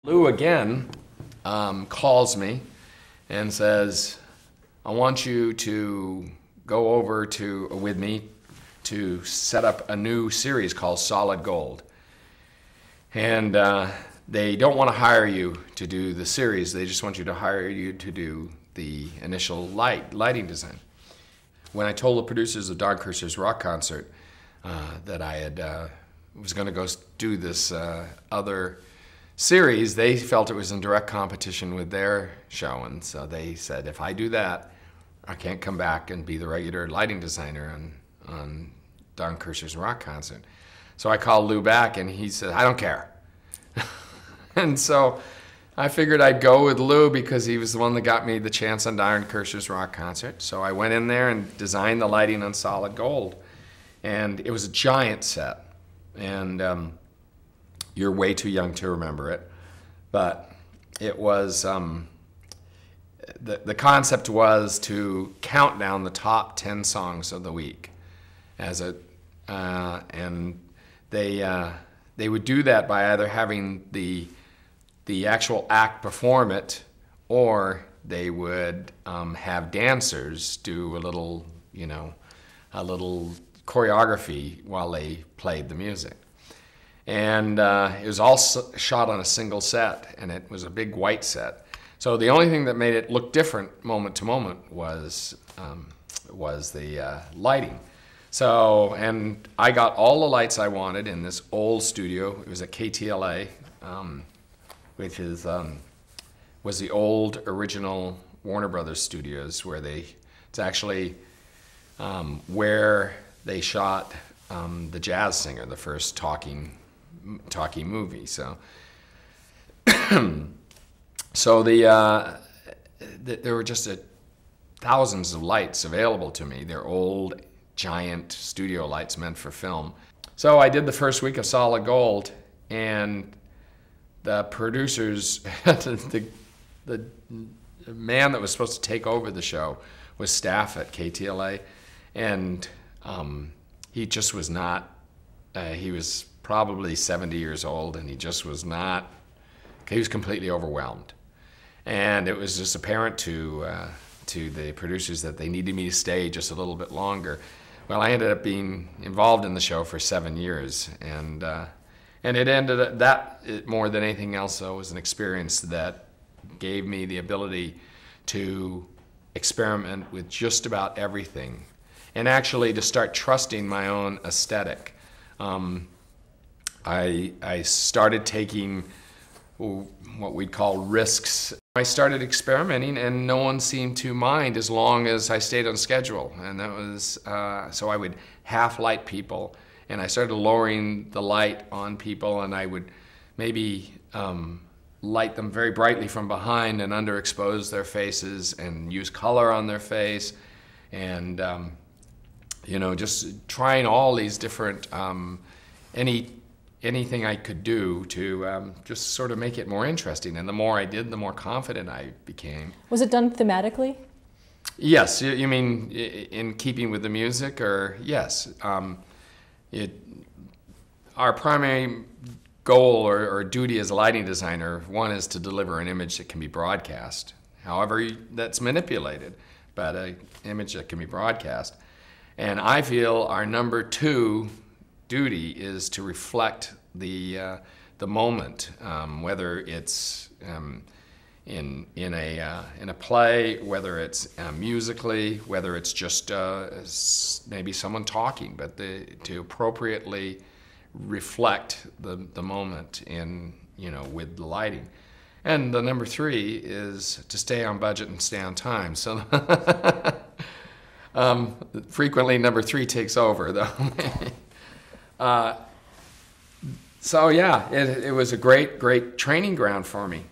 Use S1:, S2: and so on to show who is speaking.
S1: Lou again calls me and says, I want you to go over with me to set up a new series called Solid Gold. And they don't want to hire you to do the series, they just want you to hire you to do the initial lighting design. When I told the producers of Don Kirshner's rock concert that I had was going to go do this other series, they felt it was in direct competition with their show, and so they said, if I do that, I can't come back and be the regular lighting designer on Don Kirshner's rock concert. So I called Lou back, and he said, I don't care. And so I figured I'd go with Lou because he was the one that got me the chance on Don Kirshner's rock concert. So I went in there and designed the lighting on Solid Gold, and it was a giant set. And you're way too young to remember it, but it was, the concept was to count down the top 10 songs of the week as and they would do that by either having the actual act perform it, or they would have dancers do a little choreography while they played the music. And it was all shot on a single set, and it was a big white set. So the only thing that made it look different moment to moment was the lighting. So, and I got all the lights I wanted in this old studio. It was at KTLA, which was the old original Warner Brothers studios, where it's actually where they shot The Jazz Singer, the first talkie movie. So, so there were just thousands of lights available to me. They're old, giant studio lights meant for film. So I did the first week of Solid Gold, and the producers, the man that was supposed to take over the show was staff at KTLA, and he just was not, he was probably 70 years old, and he just was not, he was completely overwhelmed. And it was just apparent to the producers that they needed me to stay just a little bit longer. Well, I ended up being involved in the show for 7 years, and it ended up, that more than anything else, though, was an experience that gave me the ability to experiment with just about everything, and actually to start trusting my own aesthetic. I started taking what we'd call risks. I started experimenting, and no one seemed to mind as long as I stayed on schedule. And that was, so I would half light people, and I started lowering the light on people, and I would maybe light them very brightly from behind and underexpose their faces and use color on their face, and you know, just trying all these different, anything I could do to just sort of make it more interesting. And the more I did, the more confident I became.
S2: Was it done thematically?
S1: Yes. You mean in keeping with the music, or yes. Our primary goal or duty as a lighting designer, one is to deliver an image that can be broadcast. However, that's manipulated, but an image that can be broadcast. And I feel our number two duty is to reflect the moment, whether it's in a play, whether it's musically, whether it's just maybe someone talking, but to appropriately reflect the moment with the lighting. And the number three is to stay on budget and stay on time. So frequently number three takes over, though. So yeah, it was a great training ground for me.